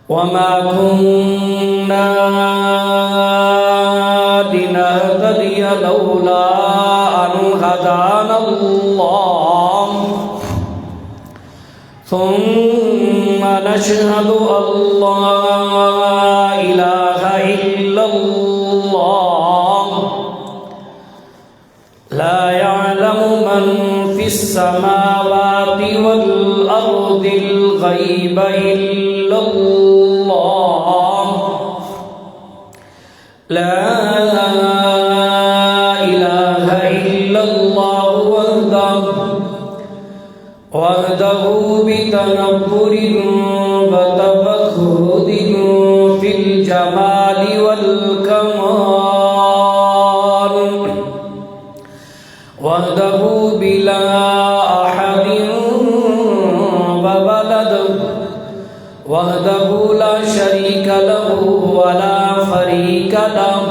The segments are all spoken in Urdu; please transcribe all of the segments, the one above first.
وما كنا لنهتدي لولا أن هدانا الله ثم نشهد أن لا إله إلا الله لا يعلم من في السماوات والأرض الغيب إلا الله لا إله إلا الله وحده بتنبر وتفخر في الجمال والكمال وحده بلا أحد وولد وحده لا شريك له ولا فريق له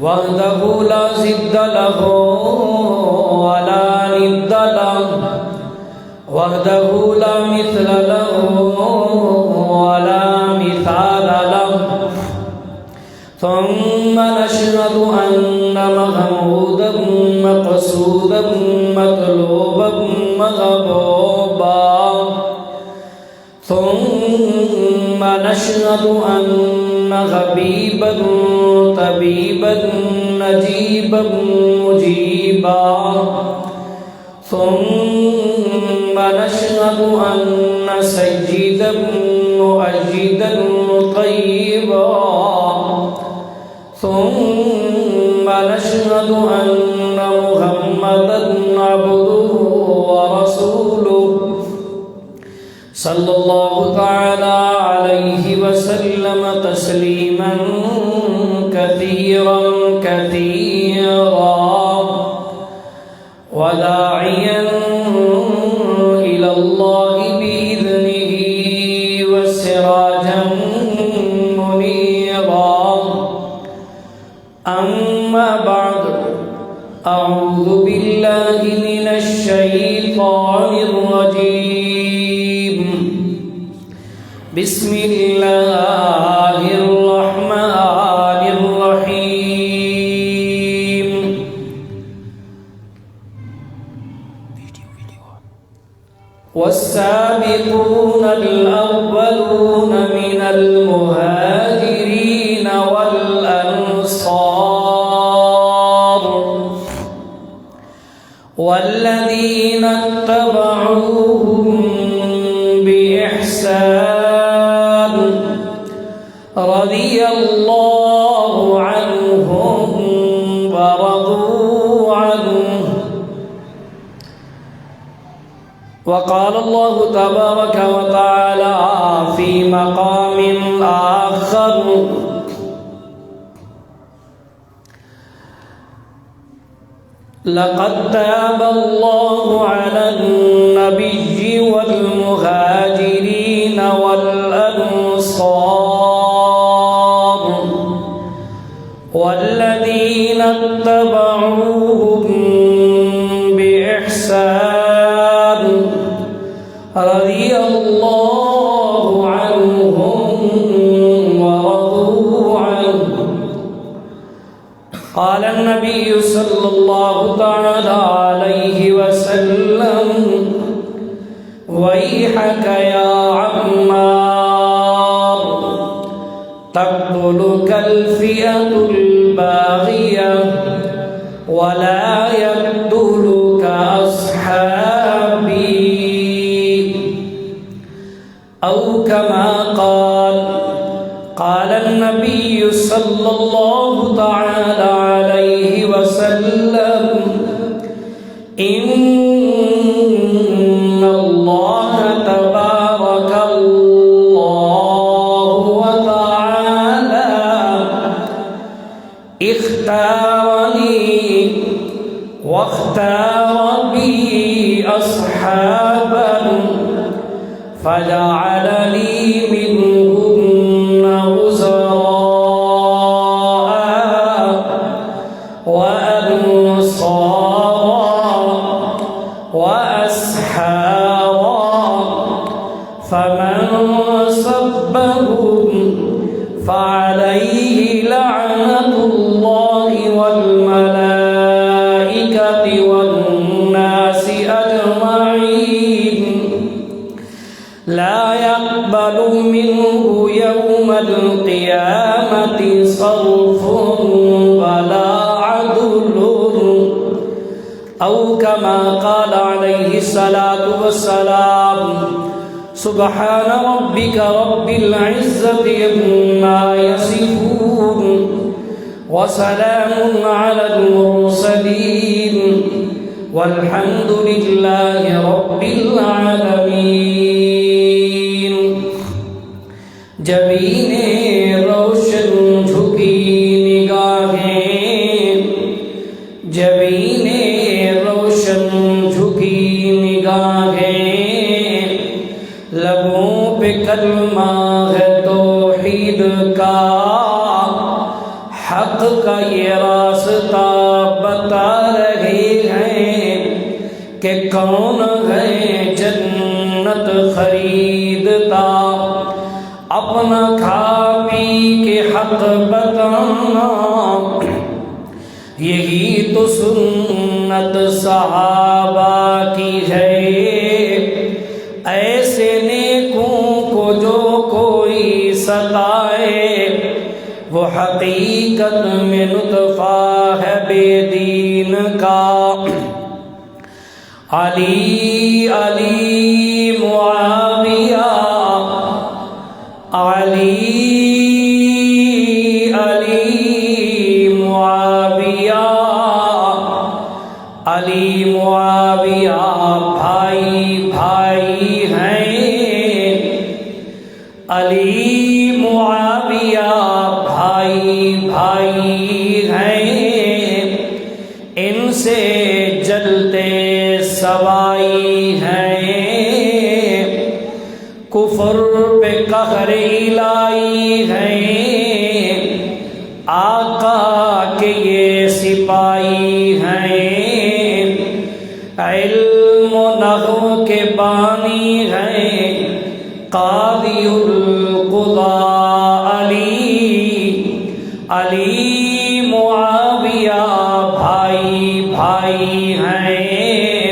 وحده لا ضد له ولا ند له وحده لا مثل له ولا مثال له ثم نشهد أن محمودا مقصودا مطلوبا محبوبا ثم نشهد أن حبيبا طبيبا نجيبا مجيبا ثم نشهد أن سيدا مؤيدا طيبا ثم نشهد أن محمدا عبده ورسوله صلى الله تعالى عليه وسلم تسليما كثيرا كثيرا وداعيا إلى الله بإذنه وسراجا منيرا أما بعد أعوذ بالله من الشيطان الرجيم بسم الله الرحمن الرحيم والسابقون الأولون من المهاجرين والأنصار والذين اتبعوهم بإحسان رضي الله عنهم ورضوا عنه وقال الله تبارك وتعالى في مقام آخر لقد تاب الله على النبي والمهاجرين والأنصار والذين اتبعوهم بإحسان رضي الله عنهم ورضوا عنه قال النبي صلى الله تعالى عليه وسلم ويحك يا عمار تقتلك الفئة الباغية ولا يقتلك أصحابي أو كما قال النبي صلى الله تعالى عليه وسلم إن الله تبارك الله وتعالى اختارني واختار بي أصحابا فجعل لي منهم وزراء وأنصارا وأسحارا فمن من سبهم فعليه لعنة الله والملائكة والناس أجمعين لا يقبل منه يوم القيامة صرف ولا عدل أو كما قال عليه الصلاة والسلام سبحان ربك رب العزة عما يصفون وسلام على المرسلين والحمد لله رب العالمين. جبین روشن جھکی نگاہیں، جبین روشن جھکی نگاہیں، لبوں پہ کلمہ ہے توحید کا، حق کا یہ راستہ بتا رہے ہیں کہ کون ہے جنت خریدتا، اپنا کھا پی کے حق بتانا، یہی تو سنت صحابہ کی ہے، ایسے نیکوں کو جو کوئی ستائے، وہ حقیقت میں نطفہ ہے بے دین کا. علی علی معاویہ، علی علی معاویہ، علی معاویہ بھائی بھائی ہیں، علی معاویہ بھائی بھائی ہیں، ان سے جلتے سوائی ہیں، کفر پہ قہر الہی ہیں، آقا کے یہ سپاہی ہیں، علم و نحو کے بانی ہیں، قاضی القضاء علی، علی معاویہ بھائی بھائی ہیں،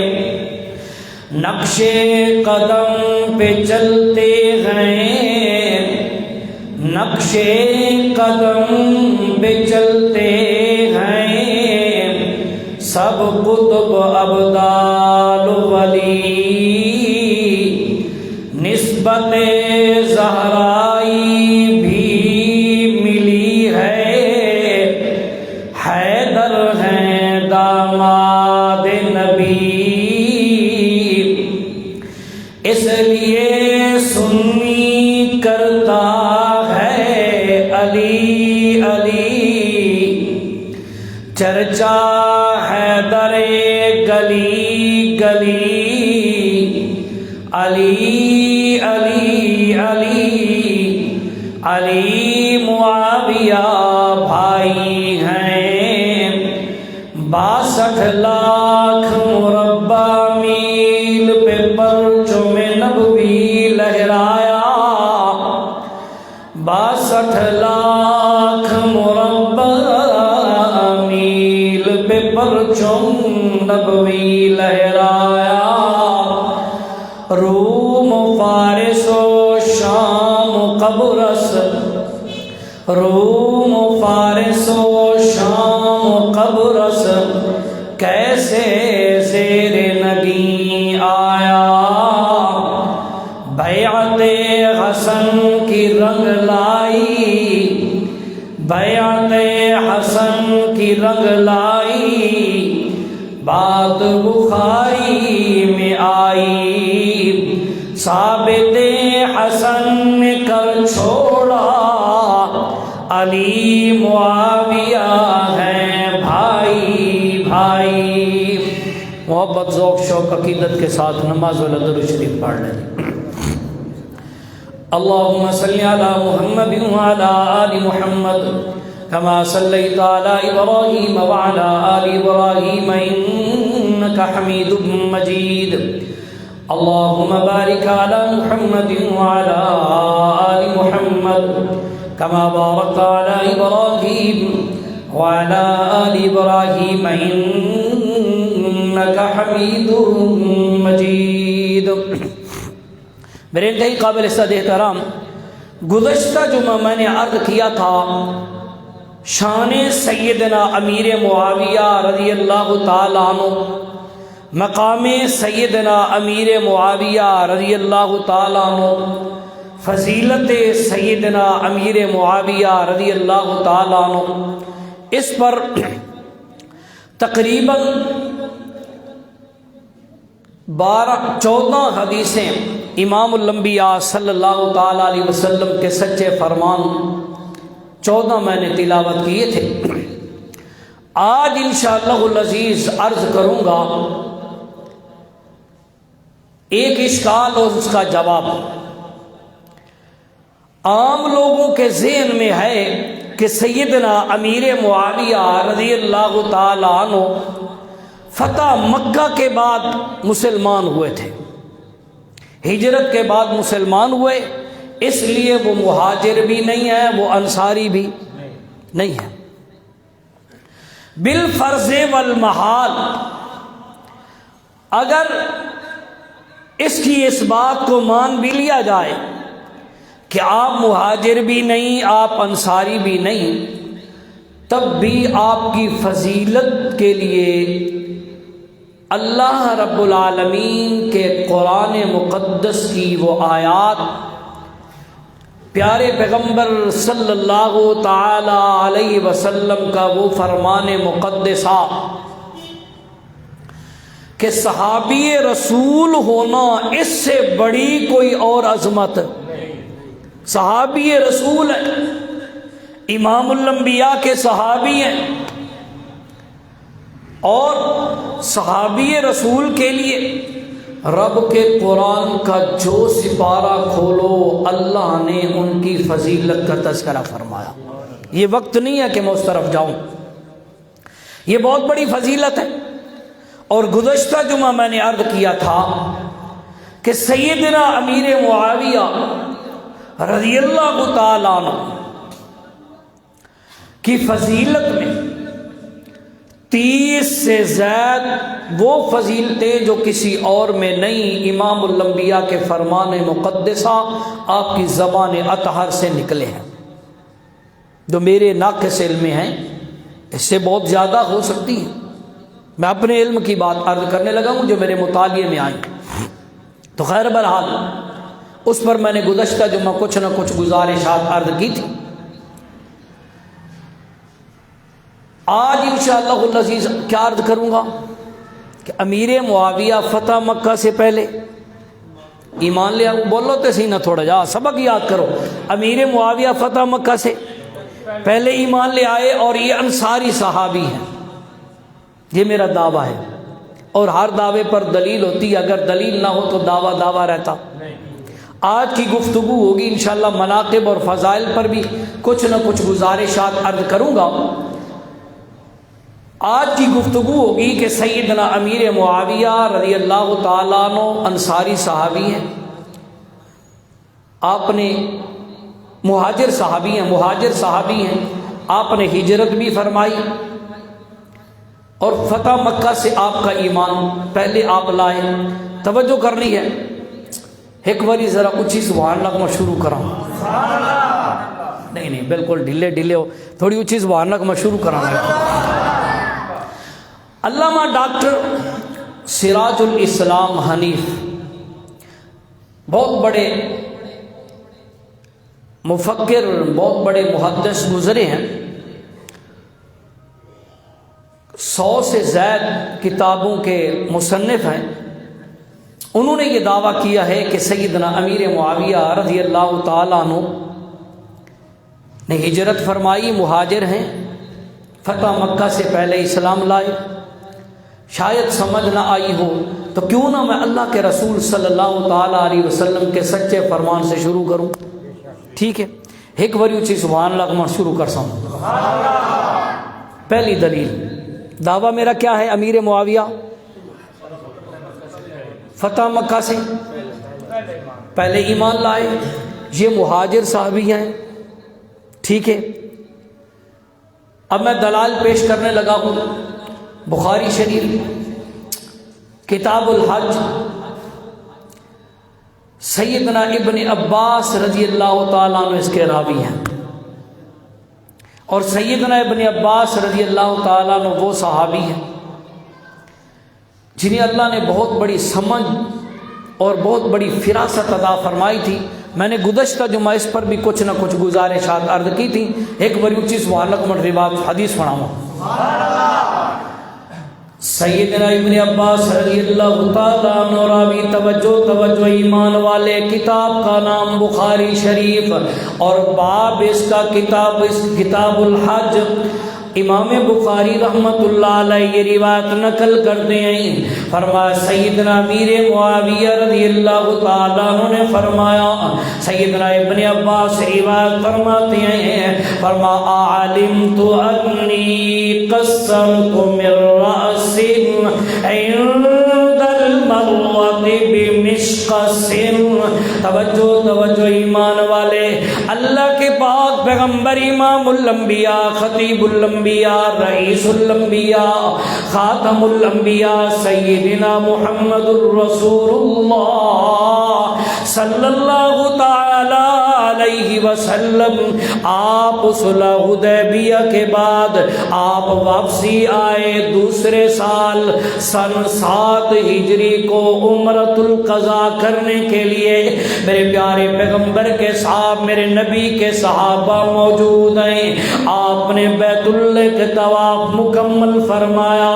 نقش قدم پہ چلتے ہیں، نقش قدم پہ چلتے ہیں، سب قطب ابدال ولی، نسبت زہرائی بھی ملی ہے، حیدر ہیں داماد نبی، اس لیے سنی کرتا ہے علی علی، چرچا حیدر گلی گلی، علی علی علی، علی معاویہ بھائی ہیں، 62 لاکھ مربع میل پہ پرچم نبوی لہرایا، 62 لاکھ مربع میل پہ پرچم نبوی لہرایا، روم و فارس و شام و قبرص، روم و فارس و شام و قبرص کیسے زیر نگیں آیا، بیعت حسن کی رنگ لائی، بیعت حسن کی رنگ لائی، بات بخاری میں آئی، ثابت حسن نے کر چھوڑا، علی معاویہ ہیں بھائی بھائی. محبت ذوق شوق عقیدت کے ساتھ نماز و درود شریف پڑھ لیں. اللهم صل على محمد وعلى آل محمد كما صليت على إبراهيم وعلى آل إبراهيم إنك حميد مجيد. اللهم بارك على محمد وعلى آل محمد كما باركت على إبراهيم وعلى آل إبراهيم إنك حميد مجيد۔ میرے انتہائی قابل عزت احترام، گزشتہ جمعہ میں نے عرض کیا تھا شان سیدنا امیر معاویہ رضی اللہ تعالیٰ عنہ، مقام سیدنا امیر معاویہ رضی اللہ تعالیٰ عنہ، فضیلت سیدنا امیر معاویہ رضی اللہ تعالیٰ عنہ، اس پر تقریباً 14 حدیثیں امام الانبیاء صلی اللہ تعالیٰ علیہ وسلم کے سچے فرمان 14 میں نے تلاوت کیے تھے۔ آج انشاءاللہ العزیز عرض کروں گا ایک اشکال اور اس کا جواب۔ عام لوگوں کے ذہن میں ہے کہ سیدنا امیر معاویہ رضی اللہ تعالیٰ عنہ فتح مکہ کے بعد مسلمان ہوئے تھے، ہجرت کے بعد مسلمان ہوئے، اس لیے وہ مہاجر بھی نہیں ہے، وہ انصاری بھی نہیں ہے۔ بالفرض والمحال اگر اس کی اس بات کو مان بھی لیا جائے کہ آپ مہاجر بھی نہیں، آپ انصاری بھی نہیں، تب بھی آپ کی فضیلت کے لیے اللہ رب العالمین کے قرآن مقدس کی وہ آیات، پیارے پیغمبر صلی اللہ تعالی علیہ وسلم کا وہ فرمان مقدسہ کہ صحابی رسول ہونا اس سے بڑی کوئی اور عظمت، صحابی رسول ہے، امام الانبیاء کے صحابی ہیں، اور صحابی رسول کے لیے رب کے قرآن کا جو سپارہ کھولو اللہ نے ان کی فضیلت کا تذکرہ فرمایا۔ یہ وقت نہیں ہے کہ میں اس طرف جاؤں، یہ بہت بڑی فضیلت ہے۔ اور گزشتہ جمعہ میں نے عرض کیا تھا کہ سیدنا امیر معاویہ رضی اللہ تعالیٰ عنہ کی فضیلت میں 30 سے زائد وہ فضیلتیں جو کسی اور میں نہیں، امام الانبیاء کے فرمان مقدسہ آپ کی زبان اطہر سے نکلے ہیں، جو میرے ناقص علم میں ہیں، اس سے بہت زیادہ ہو سکتی ہیں۔ میں اپنے علم کی بات عرض کرنے لگا ہوں جو میرے مطالعے میں آئی، تو خیر بہرحال اس پر میں نے گزشتہ جمعہ کچھ نہ کچھ گزارشات عرض کی تھی۔ آج انشاءاللہ العزیز کیا عرض کروں گا کہ امیر معاویہ فتح مکہ سے پہلے ایمان لے آؤ، بولو تو صحیح نہ تھوڑا جا سبق یاد کرو۔ امیر معاویہ فتح مکہ سے پہلے ایمان لے آئے اور یہ انصاری صحابی ہیں، یہ میرا دعویٰ ہے، اور ہر دعوے پر دلیل ہوتی ہے، اگر دلیل نہ ہو تو دعویٰ رہتا۔ آج کی گفتگو ہوگی انشاءاللہ مناقب اور فضائل پر بھی کچھ نہ کچھ گزارشات عرض کروں گا۔ آج کی گفتگو ہوگی کہ سیدنا امیر معاویہ رضی اللہ تعالیٰ عنہ انصاری صحابی ہیں، آپ نے مہاجر صحابی ہیں، آپ نے ہجرت بھی فرمائی، اور فتح مکہ سے آپ کا ایمان پہلے آپ لائے۔ توجہ کرنی ہے، ایک باری ذرا اچھی سبحان اللہ میں شروع کراؤں، نہیں بالکل ڈھیلے ہو، تھوڑی اچھی سبحان اللہ میں شروع کراؤں۔ علامہ ڈاکٹر سراج الاسلام حنیف بہت بڑے مفکر، بہت بڑے محدث گزرے ہیں، 100 سے زائد کتابوں کے مصنف ہیں۔ انہوں نے یہ دعویٰ کیا ہے کہ سیدنا امیر معاویہ رضی اللہ تعالیٰ عنہ نے ہجرت فرمائی، مہاجر ہیں، فتح مکہ سے پہلے اسلام لائے۔ شاید سمجھ نہ آئی ہو تو کیوں نہ میں اللہ کے رسول صلی اللہ تعالیٰ علیہ وسلم کے سچے فرمان سے شروع کروں، ٹھیک ہے؟ ایک باری اچھی سبحان اللہ میں شروع کر سکوں۔ پہلی دلیل، دعویٰ میرا کیا ہے؟ امیر معاویہ فتح مکہ سے پہلے ایمان لائے، یہ مہاجر صحابی ہیں، ٹھیک ہے۔ اب میں دلائل پیش کرنے لگا ہوں۔ بخاری شریف کتاب الحج، سیدنا ابن عباس رضی اللہ تعالیٰ عنہ اس کے راوی ہیں، اور سیدنا ابن عباس رضی اللہ تعالیٰ عنہ وہ صحابی ہیں جنہیں اللہ نے بہت بڑی سمجھ اور بہت بڑی فراست عطا فرمائی تھی۔ میں نے گزشتہ جمعہ اس پر بھی کچھ نہ کچھ گزارشات عرض کی تھی۔ ایک بڑی اونچی سبحان اللہ روایت حدیث پڑھاؤں۔ سیدنا ابن عباس رضی اللہ تعالیٰ عنہ راوی، توجہ ایمان والے، کتاب کا نام بخاری شریف، اور باب اس کا کتاب الحج۔ امام بخاری رحمت اللہ علیہ یہ روایت نقل کرتے ہیں، فرمایا سیدنا امیر معاویہ رضی اللہ تعالیٰ عنہ نے فرمایا، سیدنا ابن عباس روایت فرماتے ہیں، فرمایا علمت انی قصرت من رأس عند المروۃ بمشقص۔ توجہ ایمان والے، اللہ کے پاک پیغمبر امام الانبیاء، خطیب الانبیاء، رئیس الانبیاء، خاتم الانبیاء، سیدنا محمد الرسول اللہ صلی اللہ تعالی علیہ وسلم، آپ صلح حدیبیہ کے بعد آپ واپسی آئے دوسرے سال سن 7 ہجری کو عمرۃ القضاء کرنے کے لیے۔ میرے پیارے پیغمبر کے ساتھ میرے نبی کے صحابہ موجود ہیں۔ آپ نے بیت اللہ کے طواف مکمل فرمایا،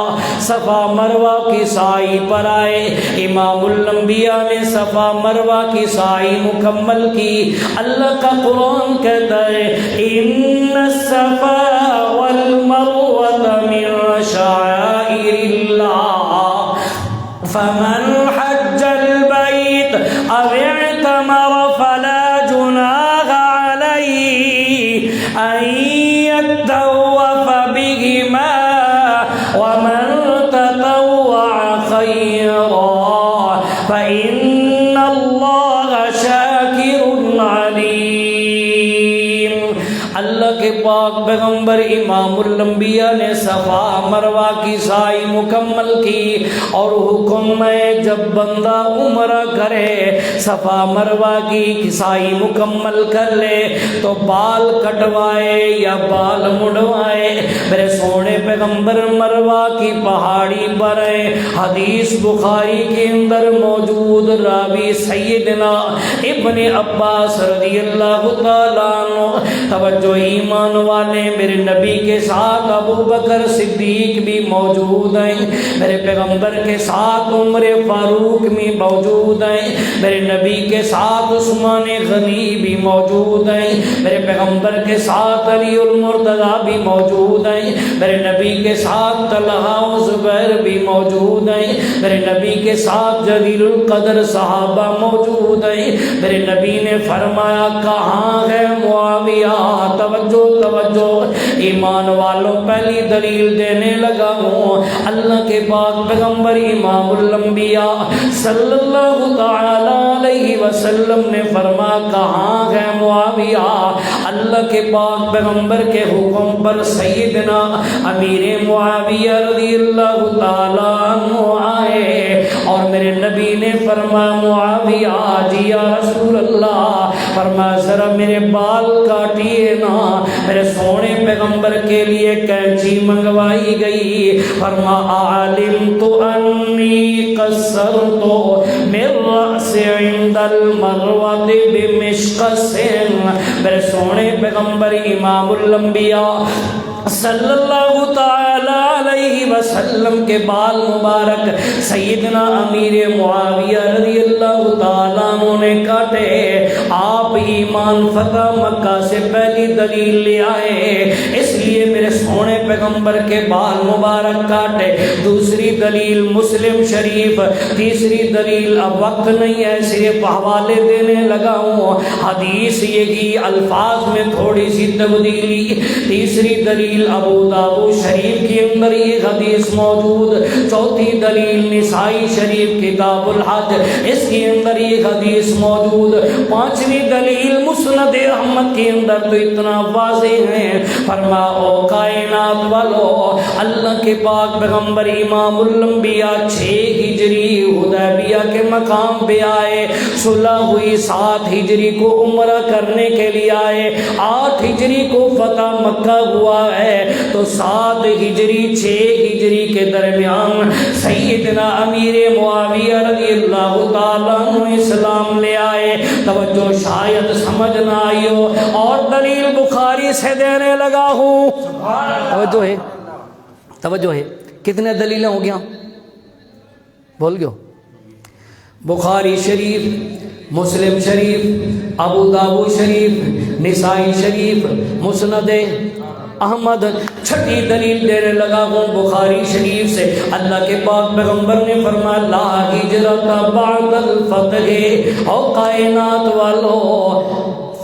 صفا مروہ کی سعی پر آئے۔ امام الانبیاء نے صفا مروہ کی سعی مکمل کی۔ اللہ کا قرآن کہتا ہے ان الصفا والمروہ من شعائر اللہ فمن حج البیت او اعتمر فلا جناح علیہ ان یطوف بہما ومن تطوع خیرا فإن اللہ شاکر علیم۔ اللہ کے پاک پیغمبر امام الانبیاء نے صفا مروہ کی سعی مکمل کی، اور حکم ہے جب بندہ عمرہ کرے صفا مروہ کی سعی مکمل کر لے تو بال کٹوائے یا بال مڑوائے۔ میرے سونے پیغمبر مروہ کی پہاڑی پر ہے۔ حدیث بخاری کے اندر موجود، راوی سیدنا ابن عباس رضی اللہ تعالیٰ عنہ۔ توجہ ایمان والے، میرے نبی کے ساتھ ابو بکر صدیق بھی موجود ہیں، میرے پیغمبر کے ساتھ عمر فاروق بھی موجود ہیں، میرے نبی کے ساتھ عثمان غنی بھی موجود ہیں، میرے پیغمبر کے ساتھ علی المرتضی بھی موجود ہیں، میرے نبی کے ساتھ طلحہ و زبیر بھی موجود ہیں، میرے نبی کے ساتھ جلیل القدر صحابہ موجود ہیں۔ میرے نبی نے فرمایا کہاں ہے معاویہ؟ توجہ ایمان والوں، پہلی دلیل دینے لگا ہوں۔ اللہ کے پاک پیغمبر امام الانبیاء صلی اللہ تعالی علیہ وسلم نے فرمایا کہاں ہے معاویہ؟ اللہ کے پاک پیغمبر کے حکم پر سیدنا امیر معاویہ رضی اللہ تعالی عنہ آئے، اور میرے نبی نے فرمایا معاویہ جی یا رسول اللہ، فرمایا ذرا میرے بال کاٹیے نا۔ میرے سونے پیغمبر کے لیے کینچی منگوائی گئی۔ فرمایا علمت انی قصرت من رأس عند المروۃ بمشقص۔ میرے سونے پیغمبر امام الانبیاء صلی اللہ تعالی علیہ وسلم کے بال مبارک سیدنا امیر معاویہ رضی اللہ تعالیٰ عنہ نے کاٹے۔ آپ ایمان فتح مکہ سے پہلی دلیل لے آئے، اس لیے میرے سونے پیغمبر کے بال مبارک کاٹے۔ دوسری دلیل مسلم شریف، تیسری دلیل اب وقت نہیں ہے صرف حوالے دینے لگا ہوں، حدیث یہی الفاظ میں تھوڑی سی تبدیلی۔ تیسری دلیل ابو داؤد شریف کے اندر یہ حدیث موجود. چوتھی دلیل نسائی شریف کتاب الحج، اس کے اندر یہ حدیث موجود. پانچویں دلیل مسند احمد کے اندر تو اتنا واضح ہے، فرماؤ کائنات والو، اللہ کے پاک پیغمبر امام الانبیاء 6 ہجری حدیبیہ کے مقام پہ آئے، صلح ہوئی، 7 ہجری کو عمرہ کرنے کے لیے آئے، 8 ہجری کو فتح مکہ ہوا ہے، تو 7 ہجری 6 ہجری کے درمیان سیدنا امیر معاویہ رضی اللہ تعالیٰ عنہ اسلام لے آئے. توجہ شاید سمجھ نہ آئی ہو، اور دلیل بخاری سے دینے لگا ہوں. توجہ ہے. کتنے دلیلیں ہو گیا؟ بول گئے. بخاری شریف، مسلم شریف، ابو داؤد شریف، نسائی شریف، مسند احمد. چھٹی دلیل دینے لگا ہوں بخاری شریف سے. اللہ کے پاک پیغمبر نے فرمایا لا ہجرت بعد الفتح. او کائنات والو،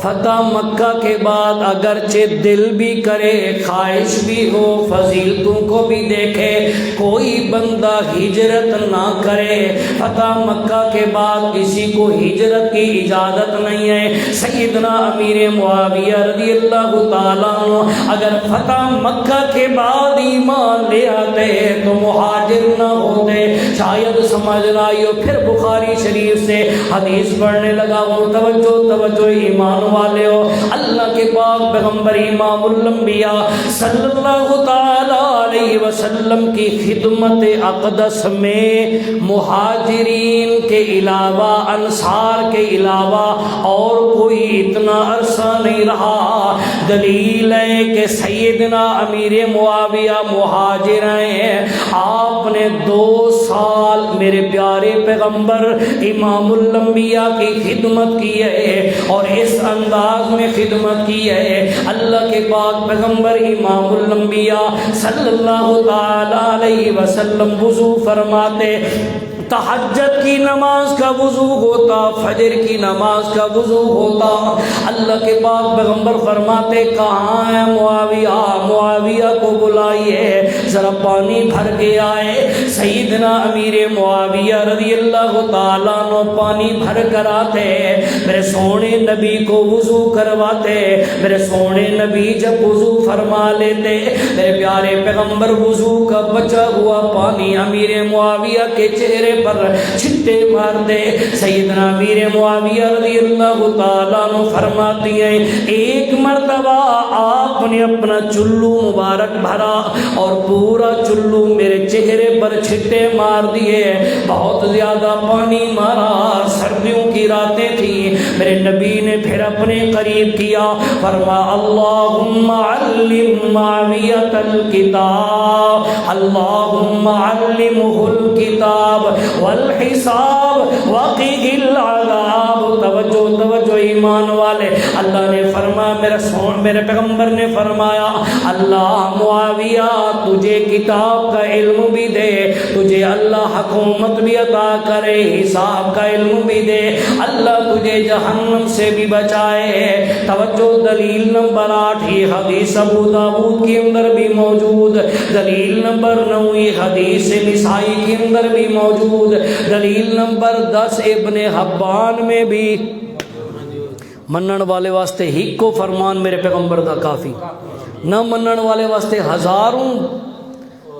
فتح مکہ کے بعد اگرچہ دل بھی کرے، خواہش بھی ہو، فضیلتوں کو بھی دیکھے، کوئی بندہ ہجرت نہ کرے. فتح مکہ کے بعد کسی کو ہجرت کی اجازت نہیں ہے. سیدنا امیر معاویہ رضی اللہ تعالیٰ عنہ اگر فتح مکہ کے بعد ایمان لے آتے تو مہاجر نہ ہوتے. شاید سمجھ نہ آئی ہو. پھر بخاری شریف سے حدیث پڑھنے لگا ہوں. توجہ ایمان والے ہو، اللہ کے پاک پیغمبر امام الانبیاء صلی اللہ تعالی علیہ وسلم کی خدمت اقدس میں مہاجرین کے علاوہ، انصار کے علاوہ اور کوئی اتنا عرصہ نہیں رہا. دلیل ہے کہ سیدنا امیر معاویہ مہاجر ہیں. آپ نے 2 سال میرے پیارے پیغمبر امام الانبیاء کی خدمت کی ہے، اور اس انداز میں خدمت کی ہے. اللہ کے پاک پیغمبر امام الانبیاء صلی اللہ تعالی علیہ وسلم وضو فرماتے، تہجد کی نماز کا وضو ہوتا، فجر کی نماز کا وضو ہوتا. اللہ کے پاک پیغمبر فرماتے کہاں ہے معاویہ؟ معاویہ کو بلائیے، ذرا پانی بھر کے آئے. سیدنا امیر معاویہ رضی اللہ تعالیٰ عنہ پانی بھر کر آتے، میرے سونے نبی کو وضو کرواتے. میرے سونے نبی جب وضو فرما لیتے، میرے پیارے پیغمبر وضو کا بچا ہوا پانی امیر معاویہ کے چہرے پر چھٹے مار دے. سیدنا امیر معاویہ رضی اللہ تعالیٰ عنہ فرماتی ہیں ایک مرتبہ آپ نے اپنا چلو مبارک بھرا اور پورا چلو میرے چہرے پر چھٹے مار دیے. بہت زیادہ پانی مارا، سردیوں کی راتیں تھیں. میرے نبی نے پھر اپنے قریب کیا، فرما اللہم علم معاویۃ الکتاب، اللہم علمہ الکتاب والحساب وقیہ العذاب. توجہ ایمان والے، اللہ نے فرمایا، میرے پیغمبر نے فرمایا اللہ معاویہ تجھے کتاب کا علم بھی دے، تجھے اللہ حکومت بھی عطا کرے، حساب کا علم بھی دے، اللہ تجھے جہنم سے بھی بچائے. توجہ دلیل نمبر 8 یہ حدیث ابو داؤد کے اندر بھی موجود. دلیل نمبر 9 یہ حدیث نسائی کے اندر بھی موجود. دلیل نمبر 10 ابن حبان میں بھی. منن والے واسطے ہی کو فرمان میرے پیغمبر دا کافی، نہ منن والے واسطے ہزاروں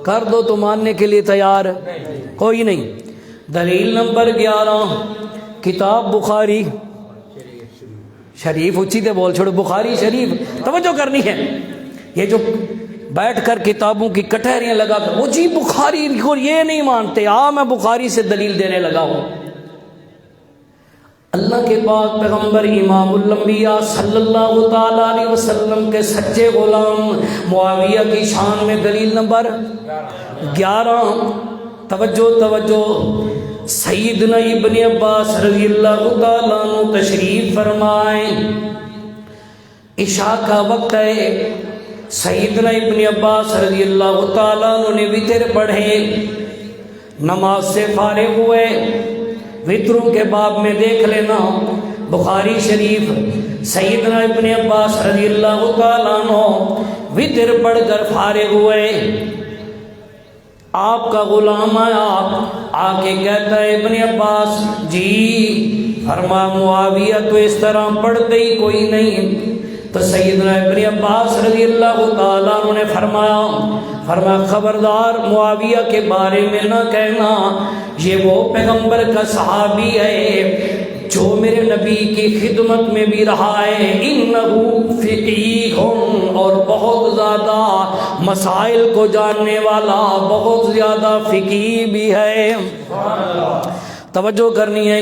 کر دو تو ماننے کے لیے تیار کوئی نہیں. دلیل نمبر 11 کتاب بخاری شریف. اچھی تے بول چھوڑو بخاری شریف. توجہ کرنی ہے. یہ جو بیٹھ کر کتابوں کی کٹہریاں لگا کر وہ جی بخاری کو یہ نہیں مانتے، میں بخاری سے دلیل دینے لگا ہوں. اللہ کے پاک پیغمبر امام الانبیاء صلی اللہ تعالی علیہ وسلم کے سچے غلام معاویہ کی شان میں دلیل نمبر 11. توجہ سیدنا ابن عباس رضی اللہ تعالیٰ عنہ تشریف فرمائیں. عشاء کا وقت ہے. سیدنا ابن عباس رضی اللہ تعالیٰ عنہ نے وتر پڑھے، نماز سے فارغ ہوئے. وتروں کے باب میں دیکھ لینا بخاری شریف. سیدنا ابن عباس رضی اللہ تعالیٰ عنہ وتر پڑھ کر فارغ ہوئے. آپ کا غلام آیا، آ کے کہتا ہے ابن عباس جی، فرما معاویہ تو اس طرح پڑھتے ہی کوئی نہیں۔ تو سیدنا ابن عباس رضی اللہ تعالیٰ عنہ نے فرمایا خبردار معاویہ کے بارے میں نہ کہنا، یہ وہ پیغمبر کا صحابی ہے جو میرے نبی کی خدمت میں بھی رہا ہے، انہو فقیہ، اور بہت زیادہ مسائل کو جاننے والا، بہت زیادہ فقیہ بھی ہے۔ توجہ کرنی ہے۔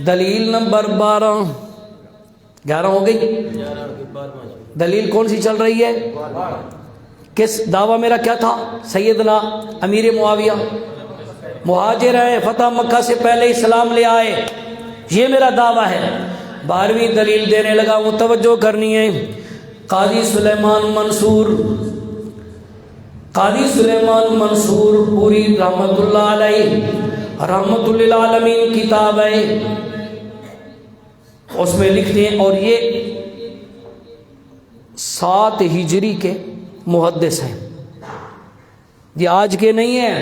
دلیل نمبر 11 ہو گئی۔ دلیل کون سی چل رہی ہے؟ کس دعویٰ میرا کیا تھا؟ سیدنا امیر معاویہ مہاجر ہے، فتح مکہ سے پہلے اسلام لے آئے، یہ میرا دعویٰ ہے۔ 12ویں دلیل دینے لگا، وہ توجہ کرنی ہے۔ قاضی سلیمان منصور پوری رحمت اللہ علیہ، رحمت للعالمین کتاب ہے، اس میں لکھتے ہیں، اور یہ 7 ہجری کے محدث ہیں، یہ آج کے نہیں ہیں،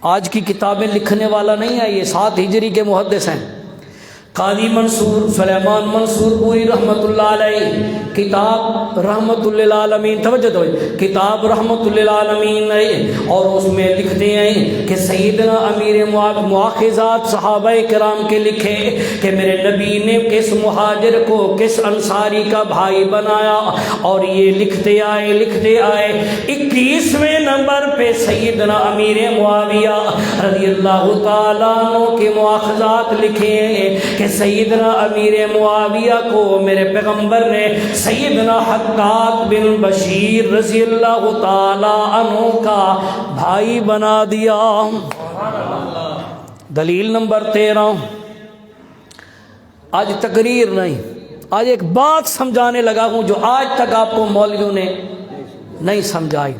آج کی کتابیں لکھنے والا نہیں ہے، یہ 7 ہجری کے محدث ہیں۔ قاضی منصور سلیمان منصور پوری رحمت اللہ علیہ، کتاب رحمت للعالمین، توجہ دو، کتاب رحمت للعالمین ہے، اور اس میں لکھتے ہیں کہ سیدنا امیر مواخذات صحابہ کرام کے لکھے کہ میرے نبی نے کس مہاجر کو کس انصاری کا بھائی بنایا، اور یہ لکھتے آئے 21ویں نمبر پہ سیدنا امیر معاویہ رضی اللہ تعالیٰ عنہ کے مواخذات لکھے ہیں کہ سیدنا امیر معاویہ کو میرے پیغمبر نے سیدنا حقاق بن بشیر رضی اللہ تعالی عنہ کا بھائی بنا دیا۔ دلیل نمبر 13، آج تقریر نہیں، آج ایک بات سمجھانے لگا ہوں جو آج تک آپ کو مولویوں نے نہیں سمجھائی،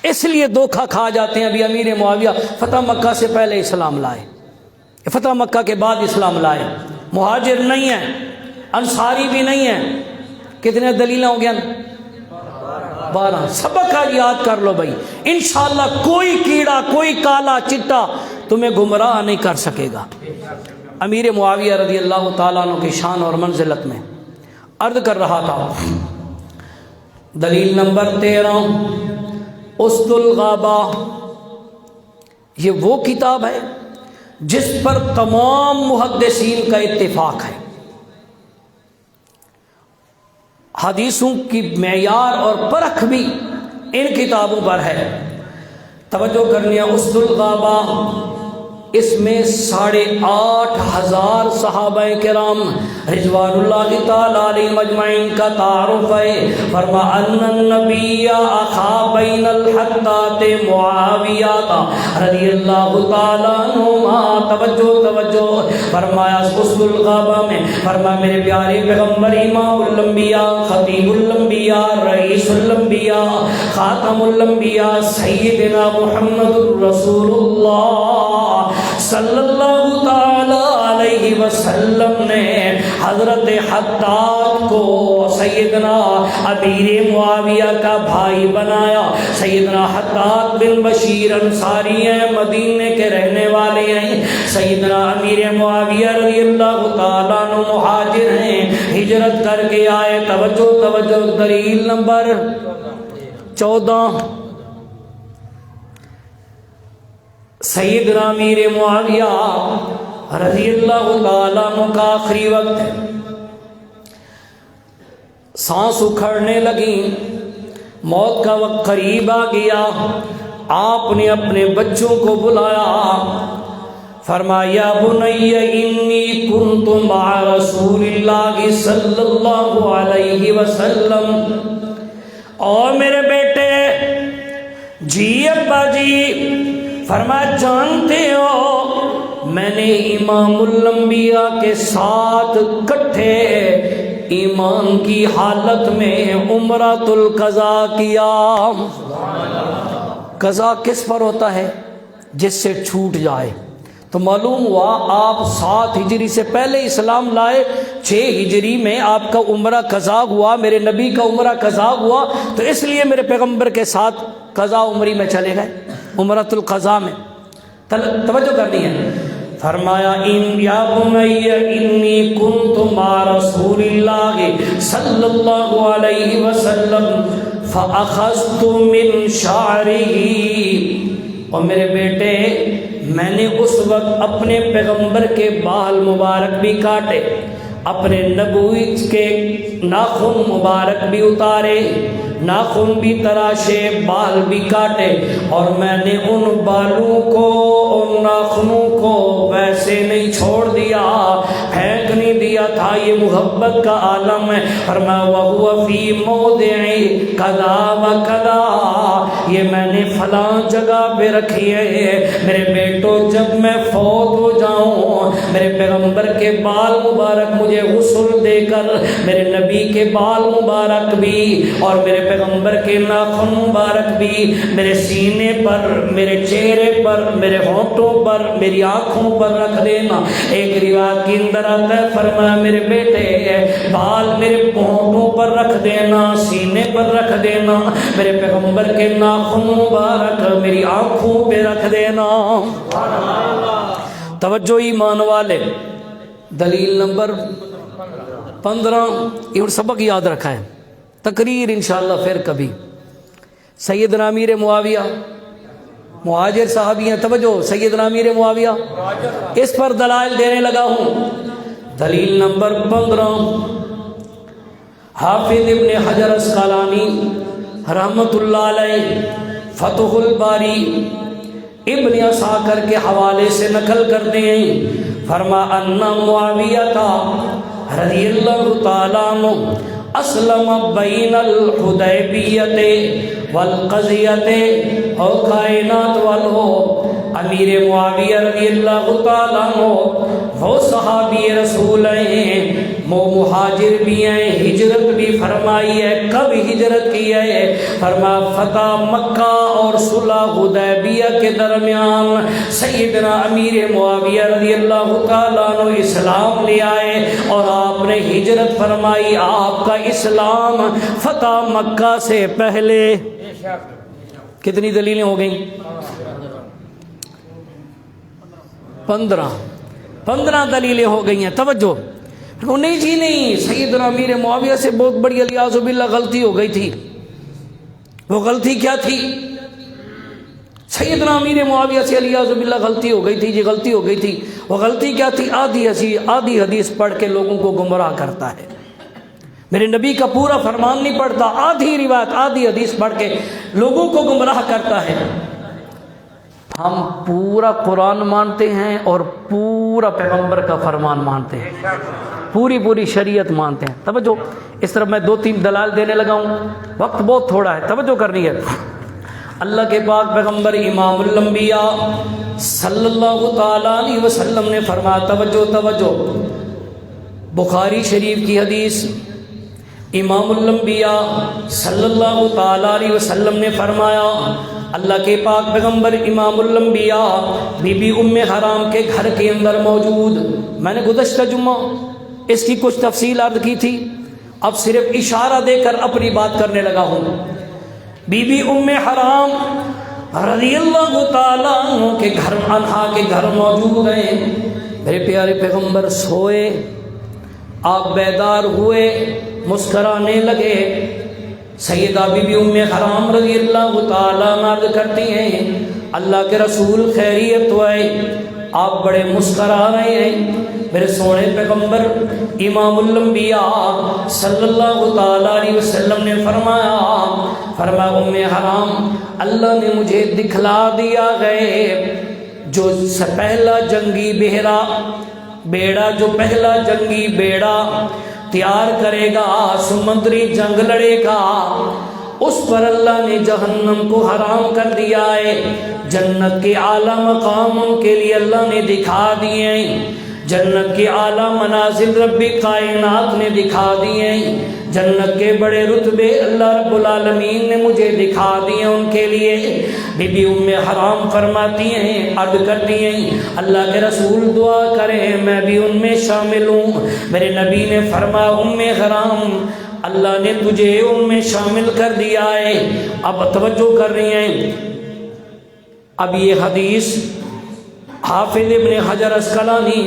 اس لیے دھوکہ کھا جاتے ہیں۔ ابھی امیر معاویہ فتح مکہ سے پہلے اسلام لائے، فتح مکہ کے بعد اسلام لائے، مہاجر نہیں ہیں، انصاری بھی نہیں ہیں۔ کتنے دلیلیں ہو گیا؟ 12۔ سبق کا یاد کر لو بھائی، انشاءاللہ کوئی کیڑا، کوئی کالا چٹا تمہیں گمراہ نہیں کر سکے گا۔ امیر معاویہ رضی اللہ تعالیٰ عنہ کی شان اور منزلت میں عرض کر رہا تھا۔ دلیل نمبر 13، اسد الغابہ، یہ وہ کتاب ہے جس پر تمام محدثین کا اتفاق ہے، حدیثوں کی معیار اور پرکھ بھی ان کتابوں پر ہے۔ توجہ کرنی ہے۔ اسد الغابہ، اس میں 8,500 صحابہ کرام رضوان اللہ تعالی علیہم اجمعین کا تعارف ہے۔ فرما ان النبی اخا بین الحتات معاویہ رضی اللہ تعالی عنہما، توجہ، فرمایا اسد الغابہ میں، فرما میرے پیارے پیغمبر امام الانبیاء، خطیب الانبیاء، رئیس الانبیاء، خاتم الانبیاء سیدنا محمد رسول اللہ صلی اللہ تعالی علیہ وسلم نے حضرت حطاب کو سیدنا امیر معاویہ کا بھائی بنایا۔ سیدنا حطاب بن بشیر انصاری ہیں، مدینے کے رہنے والے ہیں۔ سیدنا امیر معاویہ رضی اللہ تعالیٰ عنہ مہاجر ہیں، ہجرت کر کے آئے۔ توجہ، دلیل نمبر 14، سیدنا امیر معاویہ رضی اللہ تعالیٰ عنہ کا آخری وقت ہے، سانس اکھڑنے لگی، موت کا وقت قریب آ گیا۔ آپ نے اپنے بچوں کو بلایا، فرمایا بنی انی کنت مع رسول اللہ صلی اللہ علیہ وسلم، اور میرے بیٹے جی ابا جی، فرمایا جانتے ہو میں نے امام الانبیاء کے ساتھ کٹھے ایمان کی حالت میں عمرۃ القضاء کیا۔ قضاء کس پر ہوتا ہے؟ جس سے چھوٹ جائے۔ تو معلوم ہوا آپ 7 ہجری سے پہلے اسلام لائے، 6 ہجری میں آپ کا عمرہ قضاء ہوا، میرے نبی کا عمرہ قضاء ہوا، تو اس لیے میرے پیغمبر کے ساتھ قضاء عمری میں چلے گئے۔ عمرۃ القضاء میں، توجہ کرنی ہے، فرمایا ان یا بنی انی کنت مع رسول اللہ صلی اللہ علیہ وسلم فاخذت من شعره، اور میرے بیٹے میں نے اس وقت اپنے پیغمبر کے بال مبارک بھی کاٹے، اپنے نبوت کے ناخن مبارک بھی اتارے، ناخن بھی تراشے، بال بھی کاٹے، اور میں نے ان بالوں کو، ان ناخنوں کو ویسے نہیں چھوڑ دیا، پھینک نہیں دیا تھا، یہ محبت کا عالم ہے۔ فرمایا وَهُوَ فِي مَوْضِعِ كَذَا وَكَذَا، یہ میں نے فلاں جگہ پہ رکھی ہے۔ میرے بیٹو جب میں فوت ہو جاؤں، میرے پیغمبر کے بال مبارک مجھے غسل دے کر، میرے نبی کے بال مبارک بھی اور میرے پیغمبر کے ناخن مبارک بھی میرے سینے پر، میرے چہرے پر، میرے ہونٹوں پر، میری آنکھوں پر رکھ دینا۔ ایک روایت کے اندر آتا ہے، فرمایا میرے بیٹے بال میرے ہونٹوں پر رکھ دینا، سینے پر رکھ دینا، میرے پیغمبر کے ناخن مبارک میری آنکھوں پہ رکھ دینا۔ توجہ ایمان والے، دلیل نمبر 15، یہ سبق یاد رکھا ہے، تقریر انشاءاللہ پھر کبھی۔ سیدنا امیر معاویہ مہاجر صحابی ہیں، توجہ، سیدنا امیر معاویہ، اس پر دلائل دینے لگا ہوں۔ دلیل نمبر 15، حافظ ابن حجر اسقلانی رحمۃ اللہ علیہ فتح الباری ابن عساکر کے حوالے سے نقل کرتے ہیں، فرما ان معاویہ رضی اللہ تعالیٰ عنہ اسلم بین الحدیبیۃ والقضیۃ او کائنات والو، امیر معاویہ رضی اللہ تعالیٰ عنہ وہ صحابی رسول ہیں، وہ مہاجر بھی ہیں، ہجرت بھی فرمائی ہے۔ کب ہجرت کی ہے؟ فرما فتح مکہ اور صلح حدیبیہ کے درمیان سیدنا امیر معاویہ رضی اللہ تعالیٰ عنہ اسلام لے آئے اور آپ نے ہجرت فرمائی۔ آپ کا اسلام فتح مکہ سے پہلے۔ کتنی دلیلیں ہو گئیں؟ 15 دلیلیں ہو گئی ہیں۔ توجہ، نہیں جی نہیں، سیدنا امیر معاویہ سے بہت بڑی الیاذ باللہ غلطی ہو گئی تھی۔ وہ غلطی کیا تھی؟ سیدنا امیر معاویہ سے الیاذ باللہ غلطی ہو گئی تھی جی، غلطی ہو گئی تھی۔ وہ غلطی کیا تھی؟ آدھی حدیث پڑھ کے لوگوں کو گمراہ کرتا ہے۔ میرے نبی کا پورا فرمان نہیں پڑھتا، آدھی روایت، آدھی حدیث پڑھ کے لوگوں کو گمراہ کرتا ہے۔ ہم پورا قرآن مانتے ہیں اور پورا پیغمبر کا فرمان مانتے ہیں، پوری شریعت مانتے ہیں۔ توجہ، اس طرح میں 2-3 دلائل دینے لگا ہوں، وقت بہت تھوڑا ہے، توجہ کرنی ہے۔ اللہ کے پاک پیغمبر امام الانبیاء صلی اللہ تعالیٰ علیہ وسلم نے فرمایا، توجہ، بخاری شریف کی حدیث، امام الانبیاء صلی اللہ تعالیٰ علیہ وسلم نے فرمایا، اللہ کے پاک پیغمبر امام الانبیاء بی بی ام حرام کے گھر کے اندر موجود، میں نے گزشتہ جمعہ اس کی کچھ تفصیل عرض کی تھی، اب صرف اشارہ دے کر اپنی بات کرنے لگا ہوں۔ بی بی ام حرام رضی اللہ تعالیٰ عنہ کے گھر موجود ہیں۔ میرے پیارے پیغمبر سوئے، آپ بیدار ہوئے، مسکرانے لگے۔ سیدہ بی بی ام حرام رضی اللہ تعالیٰ عنہ کرتی ہیں، اللہ کے رسول خیریت ہوئے، آپ بڑے مسکرا رہے ہیں۔ میرے سونے پیغمبر امام الانبیاء صلی اللہ تعالیٰ علیہ وسلم نے فرمایا ام حرام، اللہ نے مجھے دکھلا دیا ہے جو پہلا جنگی بیڑا جو پہلا جنگی بیڑا تیار کرے گا، سمندری جنگ لڑے گا، اس پر اللہ نے جہنم کو حرام کر دیا ہے۔ جنت کے اعلیٰ مقام ان کے لیے اللہ نے دکھا دیے ہیں، جنت کے اعلیٰ منازل رب کائنات نے دکھا دیے ہیں، جنت کے بڑے رتبے اللہ رب العالمین نے مجھے دکھا دیے ان کے لیے۔ بی بی ام حرام فرماتی ہیں، عرض کرتی ہیں، اللہ کے رسول دعا کریں میں بھی ان میں شامل ہوں۔ میرے نبی نے فرمایا ام حرام، اللہ نے تجھے ان میں شامل کر دیا ہے۔ اب توجہ کر رہی ہیں، اب یہ حدیث حافظ ابن حجر اسقلانی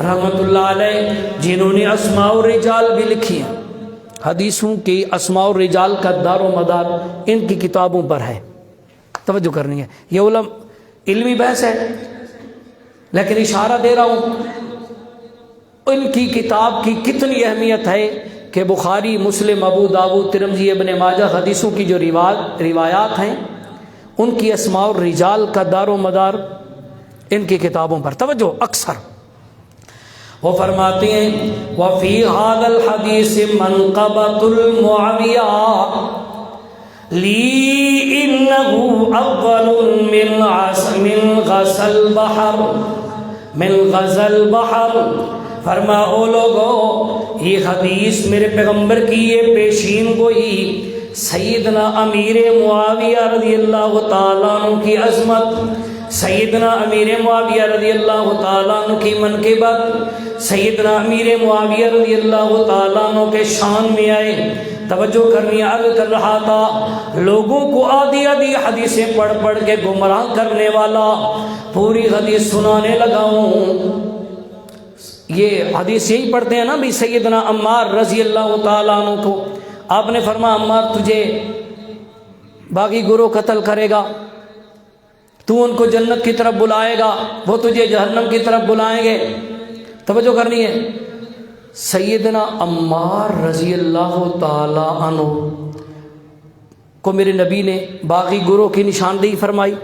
رحمۃ اللہ علیہ جنہوں نے اسماء الرجال بھی لکھی ہیں، حدیثوں کی اسماء الرجال کا دار و مدار ان کی کتابوں پر ہے، توجہ کرنی ہے، یہ علمی بحث ہے لیکن اشارہ دے رہا ہوں ان کی کتاب کی کتنی اہمیت ہے کہ بخاری، مسلم، ابو داؤد، ترمذی، ابن ماجہ حدیثوں کی جو روایات ہیں ان کی اسماء الرجال کا دار و مدار ان کی کتابوں پر، توجہ اکثر وہ فرماتے ہیں وفی هذا الحدیث منقبۃ المعاویہ لی انہ اول من غزل بحر فرما او لوگو یہ حدیث میرے پیغمبر کی یہ پیشین گوئی سیدنا امیر معاویہ رضی اللہ تعالیٰ عنہ کی عظمت، سیدنا امیر معاویہ رضی اللہ تعالیٰ عنہ کی منقبت، سیدنا امیر معاویہ رضی اللہ تعالیٰ عنہ کے شان میں آئے۔ توجہ کرنی، عرض کر رہا تھا لوگوں کو آدھی آدھی حدیثیں پڑھ پڑھ کے گمراہ کرنے والا پوری حدیث سنانے لگا ہوں۔ یہ حدیث یہی پڑھتے ہیں نا بھی سیدنا عمار رضی اللہ تعالیٰ عنہ کو آپ نے فرمایا عمار تجھے باغی گروہ قتل کرے گا، تو ان کو جنت کی طرف بلائے گا، وہ تجھے جہنم کی طرف بلائیں گے۔ توجہ کرنی ہے، سیدنا عمار رضی اللہ تعالی عنہ کو میرے نبی نے باغی گروہ کی نشاندہی فرمائی۔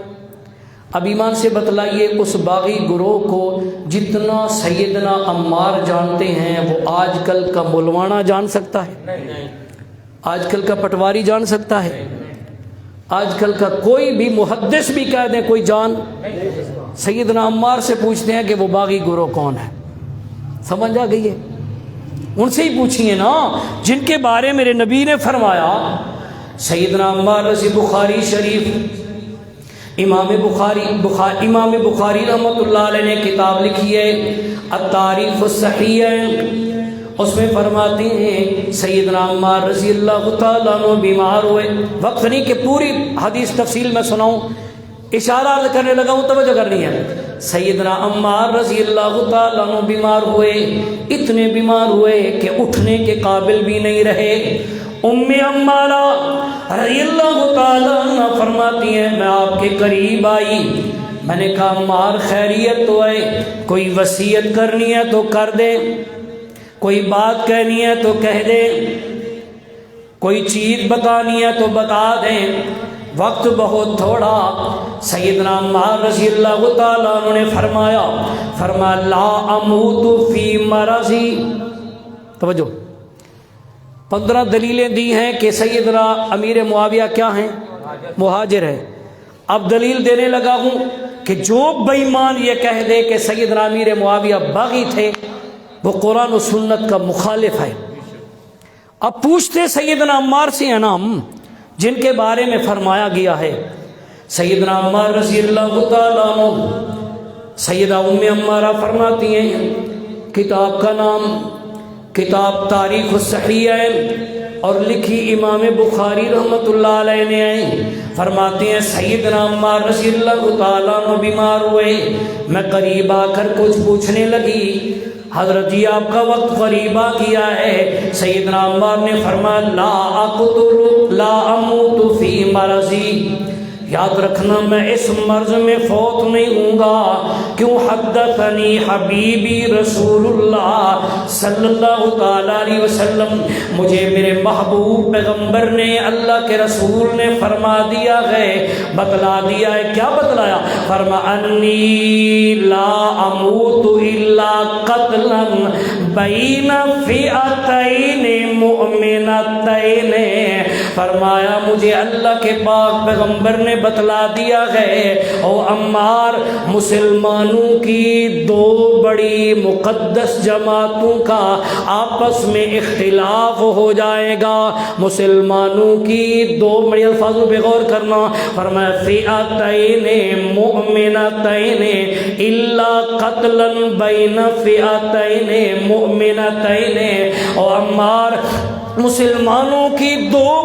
اب ایمان سے بتلائیے اس باغی گروہ کو جتنا سیدنا عمار جانتے ہیں وہ آج کل کا مولوانا جان سکتا ہے؟ آج کل کا پٹواری جان سکتا ہے؟ آج کل کا کوئی بھی محدث بھی کہہ دیں کوئی جان؟ سیدنا عمار سے پوچھتے ہیں کہ وہ باغی گروہ کون ہے، سمجھ آ گئی ہے؟ ان سے ہی پوچھیے نا جن کے بارے میرے نبی نے فرمایا۔ سیدنا عمار رضی بخاری شریف، امام بخاری رحمۃ اللہ علیہ نے کتاب لکھی ہے التاریخ الصحیح، اس میں فرماتے ہیں سیدنا عمار رضی اللہ تعالیٰ عنہ بیمار ہوئے، وقت نہیں کہ پوری حدیث تفصیل میں سناؤں، اشارہ کرنے لگا ہوں، توجہ کرنی ہے۔ سیدنا عمار رضی اللہ تعالیٰ عنہ بیمار ہوئے، اتنے بیمار ہوئے کہ اٹھنے کے قابل بھی نہیں رہے۔ ام عمارہ رضی اللہ تعالیٰ عنہ فرماتی ہیں میں آپ کے قریب آئی، میں نے کہا عمار خیریت تو ہے، کوئی وصیت کرنی ہے تو کر دے، کوئی بات کہنی ہے تو کہہ دے، کوئی چیز بتانی ہے تو بتا دیں، وقت بہت تھوڑا۔ سیدنا عمار رضی اللہ تعالیٰ عنہ نے فرمایا لا اموت فی مرضی۔ توجہ، 15 دلیلیں دی ہیں کہ سیدنا امیر معاویہ کیا ہیں؟ مہاجر ہیں۔ اب دلیل دینے لگا ہوں کہ جو بے ایمان یہ کہہ دے کہ سیدنا امیر معاویہ باغی تھے وہ قرآن و سنت کا مخالف ہے۔ اب پوچھتے سیدنا عمار سے ہیں نا ہم جن کے بارے میں فرمایا گیا ہے۔ سیدنا عمار رضی اللہ تعالیٰ عنہ، سیدہ ام عمارہ فرماتی ہیں کتاب کا نام کتاب تاریخ الصحیح ہے اور لکھی امام بخاری رحمۃ اللہ علیہ نے۔ فرماتے ہیں سیدنا عمار رضی اللہ تعالیٰ عنہ بیمار ہوئے، میں قریب آ کر کچھ پوچھنے لگی، حضرت جی آپ کا وقت قریب آ گیا ہے۔ سیدنا عمار نے فرمایا لا اموت فی مرضی، یاد رکھنا میں اس مرض میں فوت نہیں ہوں گا، کیوں حدثنی حبیبی رسول اللہ صلی اللہ تعالیٰ علیہ وسلم، مجھے میرے محبوب پیغمبر نے، اللہ کے رسول نے فرما دیا ہے، بتلا دیا ہے۔ کیا بتلایا؟ فرمایا انی لا اموت الا قتلا بین فئتین مؤمنتین، فرمایا مجھے اللہ کے پاک پیغمبر نے بتلا دیا ہے او عمار مسلمانوں کی 2 بڑی مقدس جماعتوں کا آپس میں اختلاف ہو جائے گا۔ مسلمانوں کی 2 بڑی الفاظوں پہ غور کرنا، فرمایا فئتین مؤمنتین الا قتلا بین فئتین مؤمنتین، او عمار مسلمانوں کی 2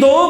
2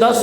10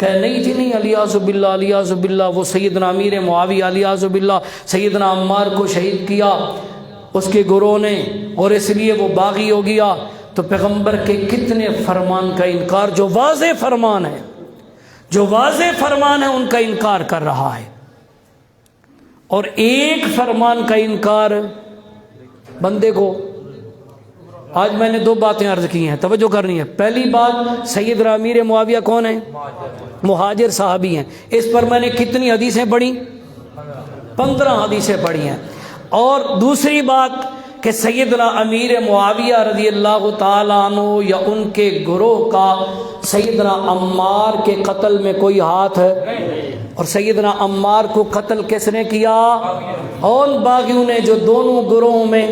کہ نہیں جی نہیں، الیاذ باللہ الیاذ باللہ، وہ سیدنا امیر معاویہ الیاذ باللہ سیدنا عمار کو شہید کیا اس کے گروہ نے، اور اس لیے وہ باغی ہو گیا۔ تو پیغمبر کے کتنے فرمان کا انکار، جو واضح فرمان ہے، جو واضح فرمان ہے ان کا انکار کر رہا ہے۔ اور ایک فرمان کا انکار بندے کو، آج میں نے دو باتیں عرض کی ہیں، توجہ کرنی ہے۔ پہلی بات، سیدنا امیر معاویہ کون ہیں؟ مہاجر صحابی ہیں۔ اس پر میں نے کتنی حدیثیں پڑھی؟ 15 حدیثیں پڑھی ہیں۔ اور دوسری بات کہ سیدنا امیر معاویہ رضی اللہ تعالیٰ عنہ یا ان کے گروہ کا سیدنا عمار کے قتل میں کوئی ہاتھ ہے؟ اور سیدنا عمار کو قتل کس نے کیا؟ ان باغیوں نے جو دونوں گروہوں میں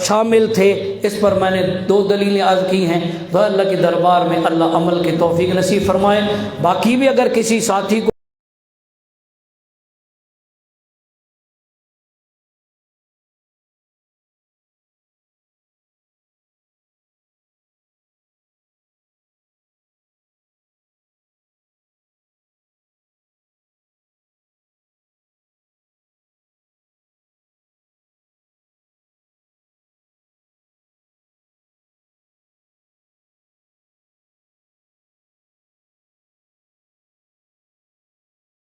شامل تھے۔ اس پر میں نے 2 دلیلیں عرض کی ہیں۔ تو اللہ کے دربار میں اللہ عمل کی توفیق نصیب فرمائے۔ باقی بھی اگر کسی ساتھی کو